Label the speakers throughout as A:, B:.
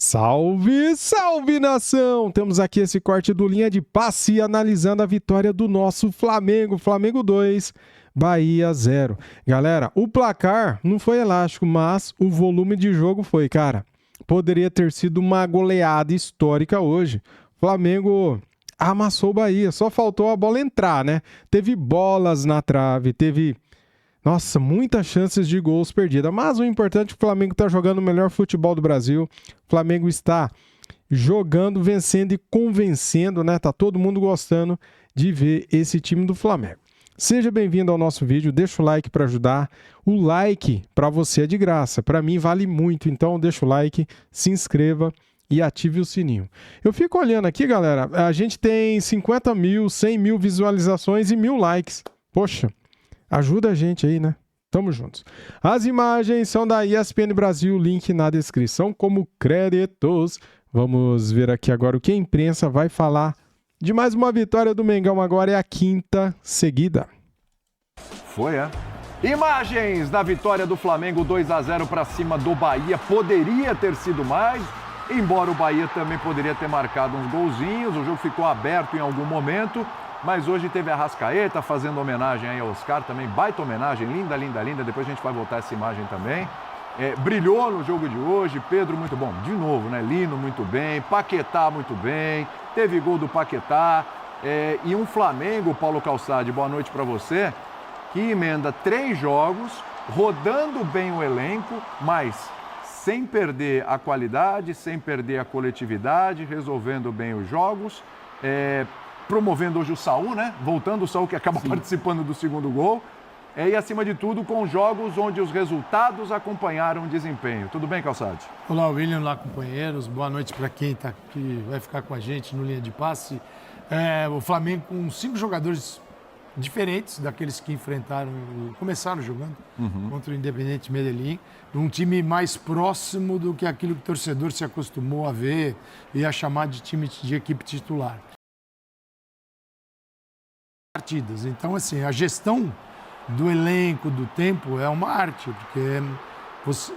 A: Salve, salve nação! Temos aqui esse corte do Linha de Passe analisando a vitória do nosso Flamengo. Flamengo 2, Bahia 0. Galera, o placar não foi elástico, mas o volume de jogo foi, cara. Poderia ter sido uma goleada histórica hoje. Flamengo amassou o Bahia, só faltou a bola entrar, né? Teve bolas na trave, teve... Nossa, muitas chances de gols perdidas. Mas o importante é que o Flamengo está jogando o melhor futebol do Brasil. O Flamengo está jogando, vencendo e convencendo, né? Tá todo mundo gostando de ver esse time do Flamengo. Seja bem-vindo ao nosso vídeo. Deixa o like para ajudar. O like para você é de graça. Para mim vale muito. Então deixa o like, se inscreva e ative o sininho. Eu fico olhando aqui, galera. A gente tem 50 mil, 100 mil visualizações e 1000 likes. Poxa. Ajuda a gente aí, né? Tamo juntos. As imagens são da ESPN Brasil, link na descrição como créditos. Vamos ver aqui agora o que a imprensa vai falar de mais uma vitória do Mengão. Agora é a 5ª seguida.
B: Foi, é? Imagens da vitória do Flamengo 2-0 para cima do Bahia. Poderia ter sido mais, embora o Bahia também poderia ter marcado uns golzinhos. O jogo ficou aberto em algum momento. Mas hoje teve a Arrascaeta fazendo homenagem aí ao Oscar, também baita homenagem, linda, linda, linda. Depois a gente vai voltar essa imagem também. Brilhou no jogo de hoje, Pedro muito bom, de novo, né? Lino muito bem, Paquetá muito bem, teve gol do Paquetá. E um Flamengo, Paulo Calçade, boa noite para você, que emenda 3 jogos, rodando bem o elenco, mas sem perder a qualidade, sem perder a coletividade, resolvendo bem os jogos. Promovendo hoje o Saul, né? Voltando o Saul que acaba participando do segundo gol. E, acima de tudo, com jogos onde os resultados acompanharam o desempenho. Tudo bem, Calçade?
C: Olá, William, olá, companheiros. Boa noite para quem está aqui, vai ficar com a gente no Linha de Passe. O Flamengo com 5 jogadores diferentes daqueles que começaram jogando contra o Independente Medellín. Um time mais próximo do que aquilo que o torcedor se acostumou a ver e a chamar de time de equipe titular. Partidas. Então, assim, a gestão do elenco, do tempo, é uma arte, porque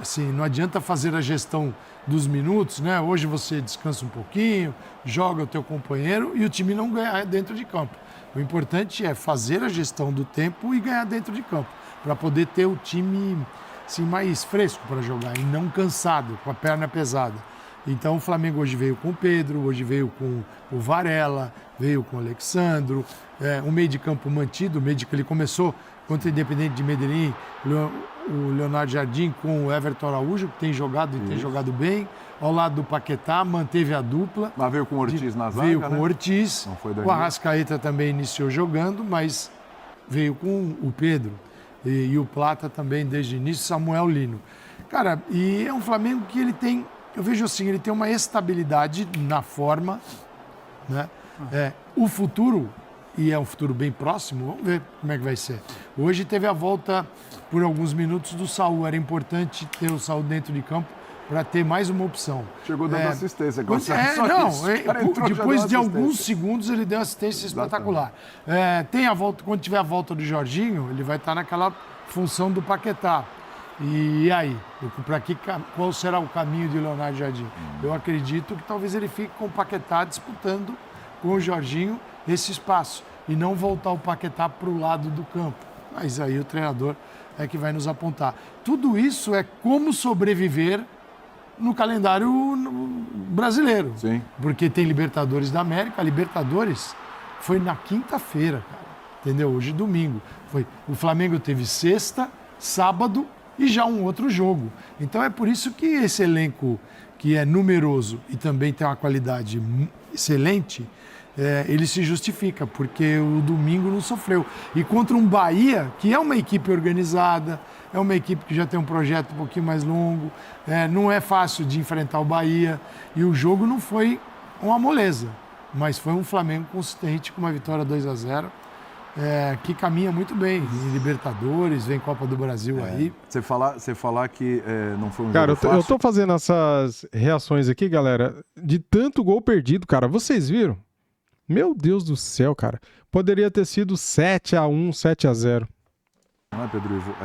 C: assim, não adianta fazer a gestão dos minutos, né? Hoje você descansa um pouquinho, joga o teu companheiro e o time não ganhar dentro de campo. O importante é fazer a gestão do tempo e ganhar dentro de campo, para poder ter o time assim, mais fresco para jogar e não cansado, com a perna pesada. Então o Flamengo hoje veio com o Pedro, hoje veio com o Varela, veio com o Alexandro, um meio de campo mantido, o meio de que ele começou contra o Independente de Medellín, o Leonardo Jardim com o Everton Araújo, que tem jogado e tem jogado bem, ao lado do Paquetá, manteve a dupla.
B: Mas veio com o Ortiz na zaga,
C: veio com o Ortiz, o Arrascaeta também iniciou jogando, mas veio com o Pedro e o Plata também desde o início, Samuel Lino. Cara, e é um Flamengo que ele tem... Eu vejo assim, ele tem uma estabilidade na forma, né? O futuro, e é um futuro bem próximo, vamos ver como é que vai ser. Hoje teve a volta por alguns minutos do Saul, era importante ter o Saul dentro de campo para ter mais uma opção.
B: Chegou dando assistência.
C: Depois de alguns segundos ele deu assistência espetacular. Tem a volta, quando tiver a volta do Jorginho, ele vai estar naquela função do Paquetá. E aí, qual será o caminho de Leonardo Jardim? Eu acredito que talvez ele fique com o Paquetá disputando com o Jorginho esse espaço e não voltar o Paquetá para o lado do campo. Mas aí o treinador é que vai nos apontar. Tudo isso é como sobreviver no calendário brasileiro.
B: Sim.
C: Porque tem Libertadores da América. A Libertadores foi na quinta-feira, cara. Entendeu? Hoje, domingo. O Flamengo teve sexta, sábado e já um outro jogo. Então é por isso que esse elenco, que é numeroso e também tem uma qualidade excelente, ele se justifica, porque o domingo não sofreu. E contra um Bahia, que é uma equipe organizada, é uma equipe que já tem um projeto um pouquinho mais longo, não é fácil de enfrentar o Bahia, e o jogo não foi uma moleza, mas foi um Flamengo consistente com uma vitória 2-0, que caminha muito bem em Libertadores, vem Copa do Brasil aí.
B: Você falar que não foi um
A: jogo
B: fácil...
A: eu tô fazendo essas reações aqui, galera, de tanto gol perdido, cara. Vocês viram? Meu Deus do céu, cara. Poderia ter sido 7-1, 7-0.
B: Não é, Pedro Ivo?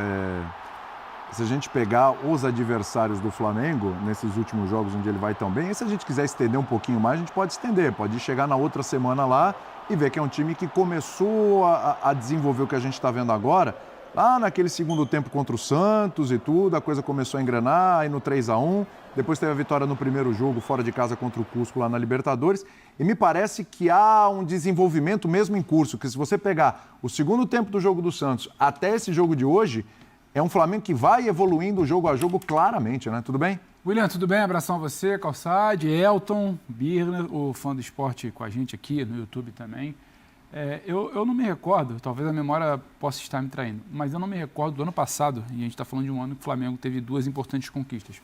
B: se a gente pegar os adversários do Flamengo, nesses últimos jogos onde ele vai tão bem, e se a gente quiser estender um pouquinho mais, a gente pode estender, pode chegar na outra semana lá e ver que é um time que começou a desenvolver o que a gente está vendo agora, lá naquele segundo tempo contra o Santos e tudo, a coisa começou a engrenar, aí no 3-1, depois teve a vitória no primeiro jogo, fora de casa contra o Cusco lá na Libertadores, e me parece que há um desenvolvimento mesmo em curso, que se você pegar o segundo tempo do jogo do Santos até esse jogo de hoje, é um Flamengo que vai evoluindo jogo a jogo claramente, né? Tudo bem?
D: William, tudo bem? Abração a você, Calçade, Elton, Birner, o fã do esporte com a gente aqui no YouTube também. Eu não me recordo, talvez a memória possa estar me traindo, mas eu não me recordo do ano passado, e a gente está falando de um ano que o Flamengo teve 2 importantes conquistas,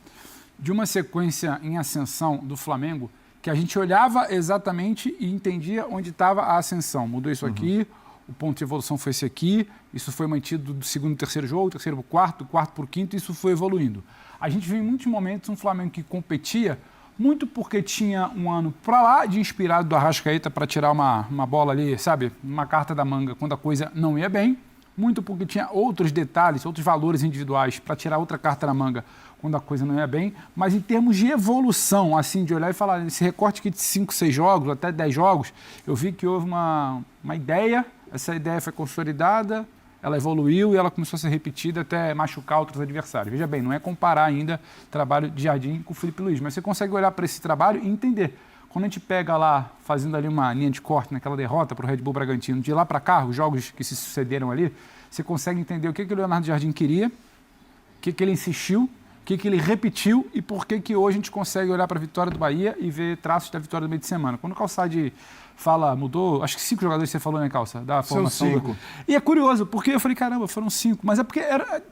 D: de uma sequência em ascensão do Flamengo que a gente olhava exatamente e entendia onde estava a ascensão. Mudou isso aqui, o ponto de evolução foi esse aqui, isso foi mantido do segundo e terceiro jogo, terceiro para o quarto, do quarto para o quinto, isso foi evoluindo. A gente viu em muitos momentos um Flamengo que competia, muito porque tinha um ano para lá de inspirado do Arrascaeta para tirar uma bola ali, sabe, uma carta da manga quando a coisa não ia bem, muito porque tinha outros detalhes, outros valores individuais para tirar outra carta da manga quando a coisa não ia bem, mas em termos de evolução, assim, de olhar e falar, esse recorte aqui de 5, 6 jogos, até 10 jogos, eu vi que houve uma ideia, essa ideia foi consolidada, ela evoluiu e ela começou a ser repetida até machucar outros adversários. Veja bem, não é comparar ainda o trabalho de Jardim com o Felipe Luiz, mas você consegue olhar para esse trabalho e entender. Quando a gente pega lá, fazendo ali uma linha de corte naquela derrota para o Red Bull Bragantino, de lá para cá, os jogos que se sucederam ali, você consegue entender o que o Leonardo Jardim queria, o que ele insistiu, o que ele repetiu e por que hoje a gente consegue olhar para a vitória do Bahia e ver traços da vitória do meio de semana. Quando o Calçade fala, mudou, acho que 5 jogadores você falou, né, Calça? Da formação.
B: São 5.
D: E é curioso, porque eu falei, caramba, foram 5. Mas é porque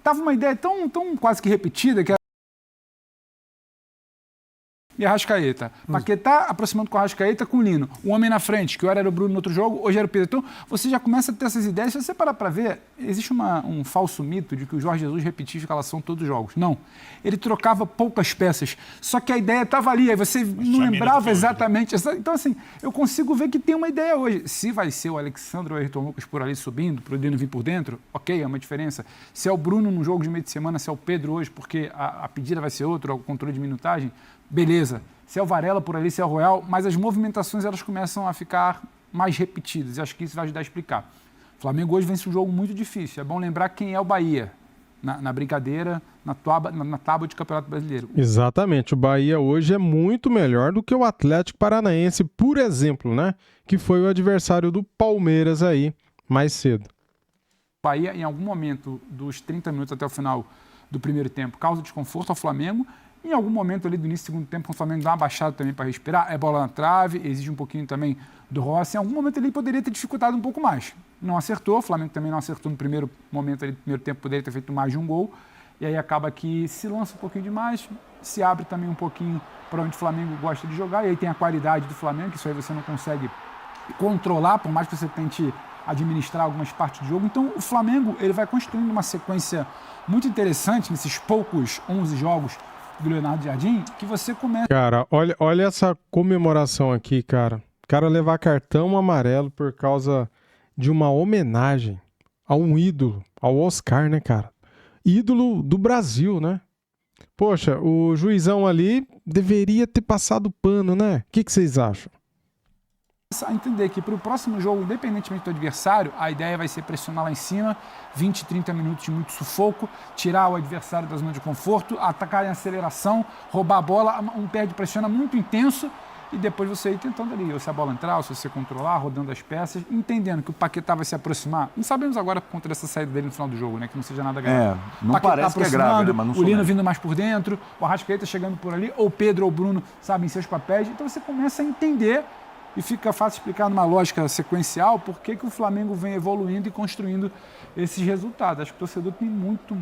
D: tava uma ideia tão quase que repetida que e Arrascaeta. Paquetá aproximando com o Arrascaeta com o Lino. O homem na frente, que hora era o Bruno no outro jogo, hoje era o Pedro. Então, você já começa a ter essas ideias. Se você parar para ver, existe um falso mito de que o Jorge Jesus repetia a escalação todos os jogos. Não. Ele trocava poucas peças. Só que a ideia estava ali, aí você não lembrava exatamente. Então, assim, eu consigo ver que tem uma ideia hoje. Se vai ser o Alexandre ou o Ayrton Lucas por ali subindo, para o Lino vir por dentro, ok, é uma diferença. Se é o Bruno no jogo de meio de semana, se é o Pedro hoje, porque a pedida vai ser outra, o controle de minutagem, beleza, se é o Varela por ali, se é o Royal, mas as movimentações elas começam a ficar mais repetidas, e acho que isso vai ajudar a explicar. O Flamengo hoje vence um jogo muito difícil, é bom lembrar quem é o Bahia, na brincadeira, na tábua de Campeonato Brasileiro.
A: Exatamente, o Bahia hoje é muito melhor do que o Atlético Paranaense, por exemplo, né? Que foi o adversário do Palmeiras aí, mais cedo.
D: O Bahia, em algum momento dos 30 minutos até o final do primeiro tempo, causa desconforto ao Flamengo. Em algum momento ali do início do segundo tempo, quando o Flamengo dá uma baixada também para respirar, é bola na trave, exige um pouquinho também do Rossi. Em algum momento ele poderia ter dificultado um pouco mais. Não acertou, o Flamengo também não acertou no primeiro momento ali do primeiro tempo, poderia ter feito mais de um gol. E aí acaba que se lança um pouquinho demais, se abre também um pouquinho para onde o Flamengo gosta de jogar. E aí tem a qualidade do Flamengo, que isso aí você não consegue controlar, por mais que você tente administrar algumas partes do jogo. Então o Flamengo ele vai construindo uma sequência muito interessante nesses poucos 11 jogos do Leonardo Jardim, que você começa...
A: Cara, olha essa comemoração aqui, cara. O cara levar cartão amarelo por causa de uma homenagem a um ídolo, ao Oscar, né, cara? Ídolo do Brasil, né? Poxa, o juizão ali deveria ter passado pano, né? O que vocês acham?
D: A entender que para o próximo jogo, independentemente do adversário, a ideia vai ser pressionar lá em cima, 20, 30 minutos de muito sufoco, tirar o adversário da zona de conforto, atacar em aceleração, roubar a bola, um pé de pressiona muito intenso e depois você ir tentando ali, ou se a bola entrar, ou se você controlar, rodando as peças, entendendo que o Paquetá vai se aproximar. Não sabemos agora por conta dessa saída dele no final do jogo, né, que não seja nada grave.
B: Não
D: Paquetá
B: parece que é grave, né, mas não
D: o Lino
B: somente.
D: vindo mais por dentro, o Arrascaeta chegando por ali, ou o Pedro ou o Bruno, sabe, em seus papéis. Então você começa a entender e fica fácil explicar numa lógica sequencial por que o Flamengo vem evoluindo e construindo esses resultados. Acho que o torcedor tem muito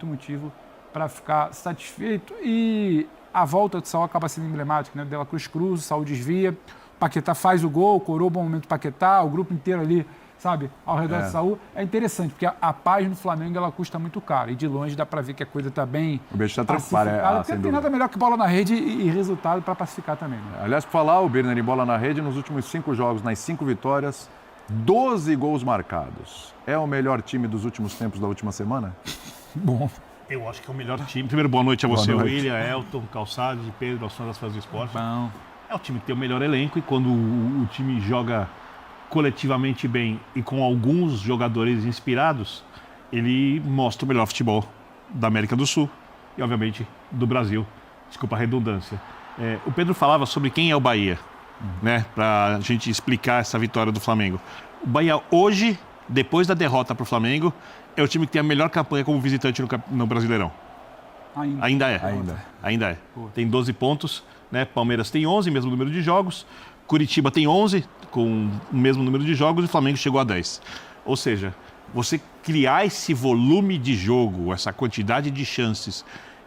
D: motivo para ficar satisfeito e a volta do Saul acaba sendo emblemática, né? Dela Cruz cruza, o Saul desvia, o Paquetá faz o gol, coroa o bom momento do Paquetá, o grupo inteiro ali, sabe, ao redor do Saul. É interessante, porque a paz no Flamengo ela custa muito caro e de longe dá para ver que a coisa está bem
B: o bicho está
D: pacificada, porque não tem nada melhor que bola na rede e resultado para pacificar também. Né?
B: Aliás, por falar, o Birner em bola na rede, nos últimos 5 jogos, nas 5 vitórias, 12 gols marcados. É o melhor time dos últimos tempos da última semana?
D: Bom,
E: Eu acho que é o melhor time. Primeiro, boa noite a você,
B: Boa noite.
E: William, Elton, Calçade, Pedro, aos fãs das fãs do esporte.
D: Bom.
E: É o time que tem o melhor elenco e quando o time joga coletivamente bem e com alguns jogadores inspirados, ele mostra o melhor futebol da América do Sul e, obviamente, do Brasil. Desculpa a redundância. O Pedro falava sobre quem é o Bahia, né? Pra gente explicar essa vitória do Flamengo. O Bahia hoje, depois da derrota para o Flamengo, é o time que tem a melhor campanha como visitante no Brasileirão. Ainda é. Ainda é. Tem 12 pontos, né? Palmeiras tem 11, mesmo número de jogos. Curitiba tem 11, com o mesmo número de jogos, e o Flamengo chegou a 10. Ou seja, você criar esse volume de jogo, essa quantidade de chances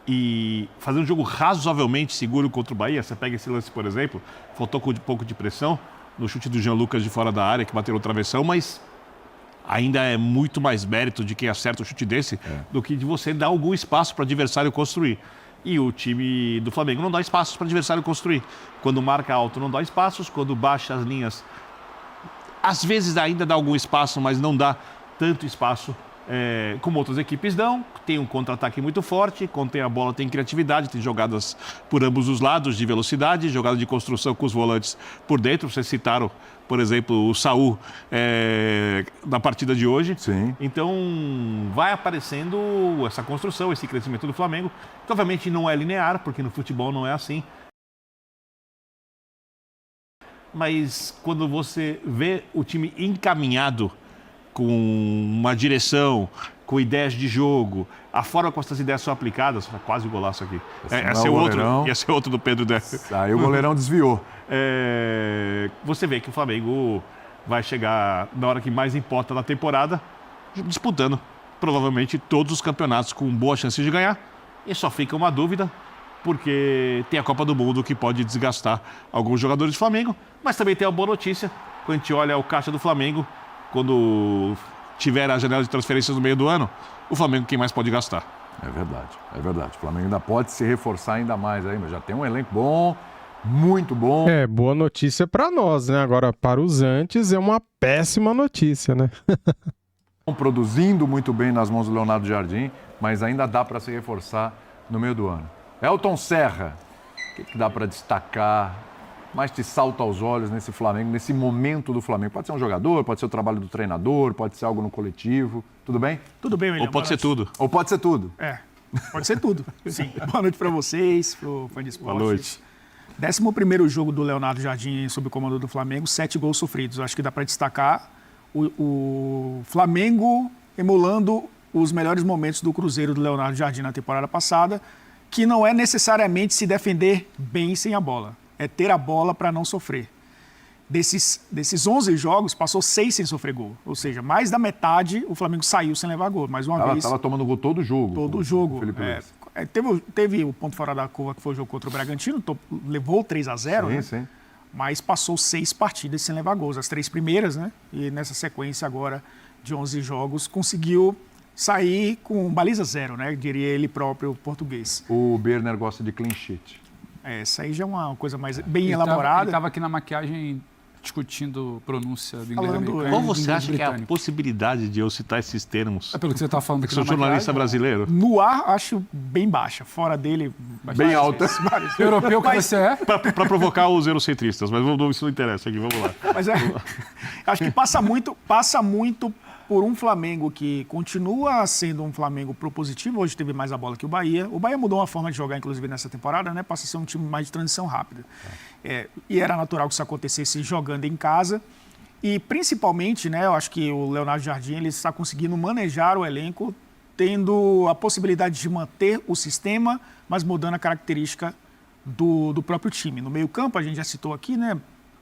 E: e fazer um jogo razoavelmente seguro contra o Bahia. Você pega esse lance, por exemplo, faltou um pouco de pressão no chute do Jean Lucas de fora da área, que bateu no travessão, mas ainda é muito mais mérito de quem acerta o chute desse do que de você dar algum espaço para o adversário construir. E o time do Flamengo não dá espaços para o adversário construir. Quando marca alto, não dá espaços. Quando baixa as linhas, às vezes ainda dá algum espaço, mas não dá tanto espaço como outras equipes dão. Tem um contra-ataque muito forte. Quando tem a bola, tem criatividade. Tem jogadas por ambos os lados de velocidade, jogada de construção com os volantes por dentro. Vocês citaram, por exemplo, o Saúl na partida de hoje.
B: Sim.
E: Então, vai aparecendo essa construção, esse crescimento do Flamengo, que obviamente não é linear, porque no futebol não é assim. Mas quando você vê o time encaminhado com uma direção, com ideias de jogo, a forma como essas ideias são aplicadas, quase o golaço aqui. Ia ser outro do Pedro Dessa.
B: Aí o goleirão desviou.
E: Você vê que o Flamengo vai chegar na hora que mais importa na temporada, disputando provavelmente todos os campeonatos com boa chance de ganhar. E só fica uma dúvida, porque tem a Copa do Mundo que pode desgastar alguns jogadores do Flamengo, mas também tem uma boa notícia, quando a gente olha o caixa do Flamengo, quando tiver a janela de transferências no meio do ano, o Flamengo quem mais pode gastar.
B: É verdade. O Flamengo ainda pode se reforçar ainda mais aí, mas já tem um elenco bom, muito bom.
A: Boa notícia para nós, né? Agora, para os antes, é uma péssima notícia, né?
B: Produzindo muito bem nas mãos do Leonardo Jardim, mas ainda dá para se reforçar no meio do ano. Elton Serra, o que dá para destacar, mais te salta aos olhos nesse Flamengo, nesse momento do Flamengo? Pode ser um jogador, pode ser o trabalho do treinador, pode ser algo no coletivo. Tudo bem?
F: Tudo bem, William.
E: Ou pode ser tudo.
B: Ou pode ser tudo.
F: Pode ser tudo. Sim. Boa noite para vocês, pro Fã de Esportes.
E: Boa noite.
F: 11º jogo do Leonardo Jardim sob o comando do Flamengo, 7 gols sofridos. Acho que dá para destacar o Flamengo emulando os melhores momentos do Cruzeiro do Leonardo Jardim na temporada passada, que não é necessariamente se defender bem sem a bola. É ter a bola para não sofrer. Desses 11 jogos, passou 6 sem sofrer gol. Ou seja, mais da metade o Flamengo saiu sem levar gol. Mais uma vez.
B: Estava tomando gol todo jogo.
F: Todo jogo.
B: Felipe Luiz.
F: Teve o ponto fora da curva, que foi o jogo contra o Bragantino, levou 3-0, né?
B: Sim.
F: Mas passou 6 partidas sem levar gols. As 3 primeiras, né? E nessa sequência agora de 11 jogos, conseguiu sair com baliza 0, né? Diria ele próprio, português.
B: O Berner gosta de clean sheet.
F: Essa aí já é uma coisa mais bem elaborada.
D: Ele estava aqui na maquiagem discutindo pronúncia do inglês americano.
E: Qual você acha que é a possibilidade de eu citar esses termos?
D: É pelo que você está falando
E: Que
D: aqui
E: sou
D: na
E: jornalista
D: maquiagem,
E: brasileiro.
F: No ar, acho bem baixa. Fora dele,
B: Bem alta.
D: Europeu que você é?
E: Para provocar os eurocentristas, mas isso não interessa aqui, vamos lá.
F: Mas acho que passa muito por um Flamengo que continua sendo um Flamengo propositivo. Hoje teve mais a bola que o Bahia. O Bahia mudou uma forma de jogar, inclusive, nessa temporada, né? Passa a ser um time mais de transição rápida. E era natural que isso acontecesse jogando em casa. E, principalmente, né? Eu acho que o Leonardo Jardim ele está conseguindo manejar o elenco, tendo a possibilidade de manter o sistema, mas mudando a característica do próprio time. No meio-campo, a gente já citou aqui, né?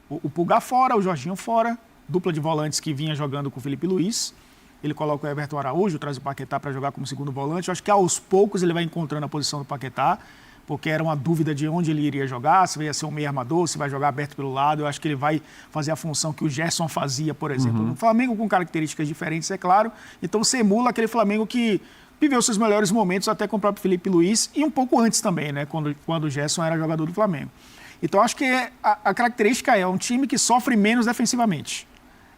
F: O Pulgar fora, o Jorginho fora, dupla de volantes que vinha jogando com o Felipe Luiz. Ele coloca o Everton Araújo, traz o Paquetá para jogar como segundo volante. Eu acho que aos poucos ele vai encontrando a posição do Paquetá, porque era uma dúvida de onde ele iria jogar, se ia ser um meio armador, se vai jogar aberto pelo lado. Eu acho que ele vai fazer a função que o Gerson fazia, por exemplo. No Flamengo com características diferentes, é claro. Então você emula aquele Flamengo que viveu seus melhores momentos até com o próprio Felipe Luiz e um pouco antes também, né, quando o Gerson era jogador do Flamengo. Então acho que a característica é um time que sofre menos defensivamente.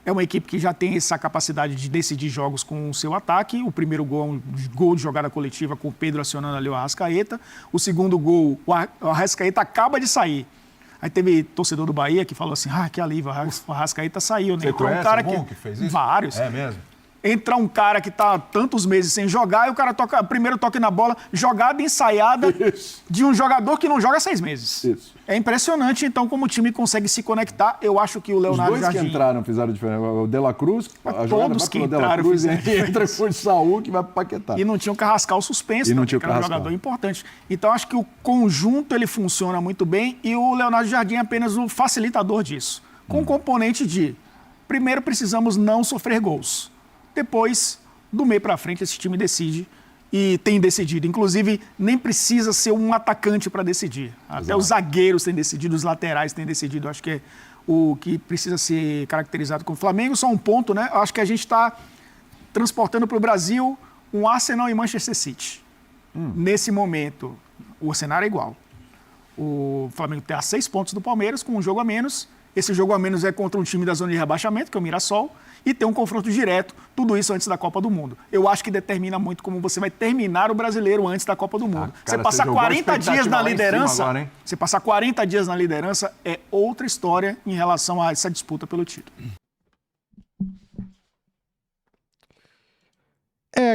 F: É uma equipe que já tem essa capacidade de decidir jogos com o seu ataque. O primeiro gol é um gol de jogada coletiva com o Pedro acionando ali o Arrascaeta. O segundo gol, o Arrascaeta acaba de sair. Aí teve torcedor do Bahia que falou assim, que alívio, o Arrascaeta saiu, né?
B: Você conhece algum que fez isso?
F: Vários.
B: É mesmo?
F: Entra um cara que está tantos meses sem jogar e o cara primeiro toque na bola, jogada ensaiada de um jogador que não joga 6 meses.
B: Isso.
F: É impressionante, então, como o time consegue se conectar. Eu acho que o Leonardo
B: Os dois
F: Jardim...
B: que entraram fizeram diferença. O De La Cruz, a jogada
F: todos
B: vai
F: que
B: pro De La
F: entraram
B: Cruz e
F: fizeram
B: entra por Saúl que vai pro Paquetá.
F: E não tinha o Carrascal suspenso,
B: E não
F: também,
B: tinha o
F: que era um
B: Carrascal.
F: jogador importante. Então, acho que o conjunto ele funciona muito bem e o Leonardo Jardim é apenas o facilitador disso. Com o componente de, primeiro, precisamos não sofrer gols. Depois, do meio para frente, esse time decide e tem decidido. Inclusive, nem precisa ser um atacante para decidir. Até os zagueiros têm decidido, os laterais têm decidido. Acho que é o que precisa ser caracterizado com o Flamengo. Só um ponto, né? Acho que a gente está transportando para o Brasil um Arsenal e Manchester City. Nesse momento, o cenário é igual. O Flamengo está a 6 pontos do Palmeiras, com um jogo a menos. Esse jogo a menos é contra um time da zona de rebaixamento, que é o Mirassol, e tem um confronto direto, tudo isso antes da Copa do Mundo. Eu acho que determina muito como você vai terminar o Brasileiro antes da Copa do Mundo.
B: Cara,
F: você passar
B: jogou a
F: 40 dias
B: expectativa
F: na
B: lá em cima
F: liderança,
B: agora, hein?
F: você passar 40 dias na liderança é outra história em relação a essa disputa pelo título.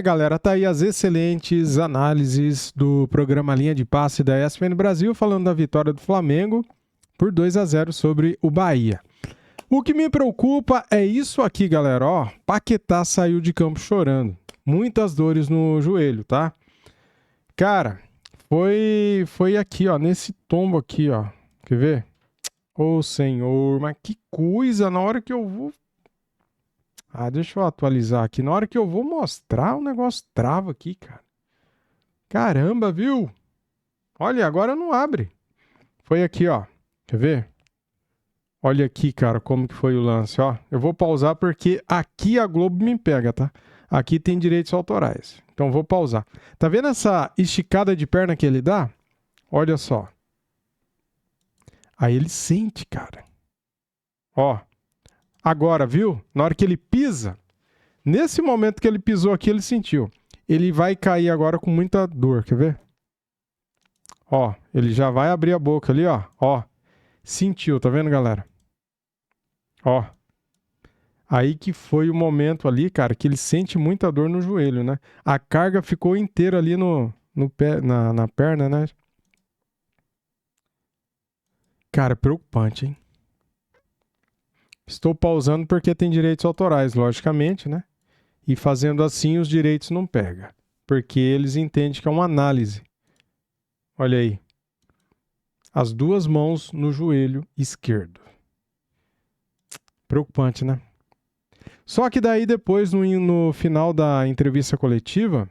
A: Galera, tá aí as excelentes análises do programa Linha de Passe da ESPN Brasil, falando da vitória do Flamengo por 2-0 sobre o Bahia. O que me preocupa é isso aqui, galera, ó, Paquetá saiu de campo chorando, muitas dores no joelho, tá? Cara, foi aqui, ó, nesse tombo aqui, ó, quer ver? Ô, Senhor, mas que coisa, na hora que eu vou... deixa eu atualizar aqui. Na hora que eu vou mostrar, o negócio trava aqui, cara. Caramba, viu? Olha, agora não abre. Foi aqui, ó. Quer ver? Olha aqui, cara, como que foi o lance, ó. Eu vou pausar porque aqui a Globo me pega, tá? Aqui tem direitos autorais. Então vou pausar. Tá vendo essa esticada de perna que ele dá? Olha só. Aí ele sente, cara. Ó. Agora, viu? Na hora que ele pisa, nesse momento que ele pisou aqui, ele sentiu. Ele vai cair agora com muita dor, quer ver? Ó, ele já vai abrir a boca ali, ó. Ó, sentiu, tá vendo, galera? Ó. Aí que foi o momento ali, cara, que ele sente muita dor no joelho, né? A carga ficou inteira ali no pé, na perna, né? Cara, preocupante, hein? Estou pausando porque tem direitos autorais, logicamente, né? E fazendo assim os direitos não pegam. Porque eles entendem que é uma análise. Olha aí. As duas mãos no joelho esquerdo. Preocupante, né? Só que daí depois, no final da entrevista coletiva,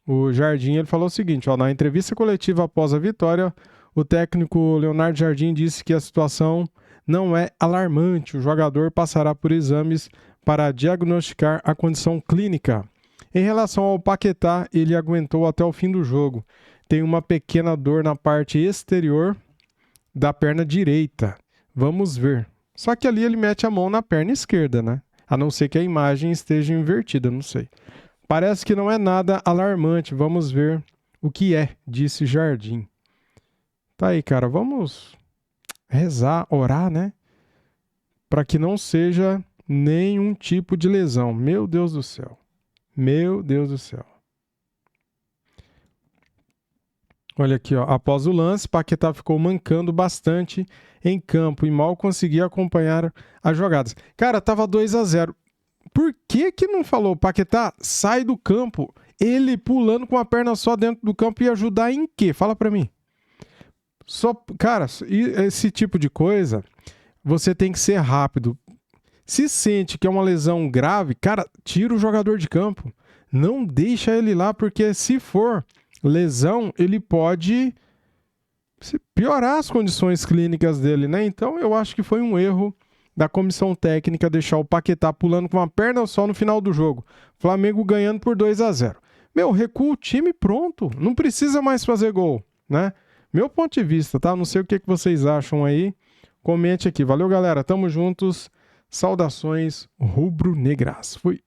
A: o Jardim ele falou o seguinte, ó, na entrevista coletiva após a vitória, o técnico Leonardo Jardim disse que a situação não é alarmante. O jogador passará por exames para diagnosticar a condição clínica. Em relação ao Paquetá, ele aguentou até o fim do jogo. Tem uma pequena dor na parte exterior da perna direita. Vamos ver. Só que ali ele mete a mão na perna esquerda, né? A não ser que a imagem esteja invertida, não sei. Parece que não é nada alarmante. Vamos ver o que é, disse Jardim. Tá aí, cara. Vamos rezar, orar, né? Para que não seja nenhum tipo de lesão. Meu Deus do céu. Meu Deus do céu. Olha aqui, ó. Após o lance, Paquetá ficou mancando bastante em campo e mal conseguia acompanhar as jogadas. Cara, tava 2-0. Por que não falou, Paquetá, sai do campo? Ele pulando com a perna só dentro do campo ia ajudar em quê? Fala pra mim. Cara, esse tipo de coisa, você tem que ser rápido. Se sente que é uma lesão grave, cara, tira o jogador de campo. Não deixa ele lá, porque se for lesão, ele pode piorar as condições clínicas dele, né? Então, eu acho que foi um erro da comissão técnica deixar o Paquetá pulando com uma perna só no final do jogo. Flamengo ganhando por 2-0. Meu, recua o time, pronto. Não precisa mais fazer gol, né? Meu ponto de vista, tá? Não sei o que vocês acham aí. Comente aqui. Valeu, galera. Tamo juntos. Saudações rubro-negras. Fui.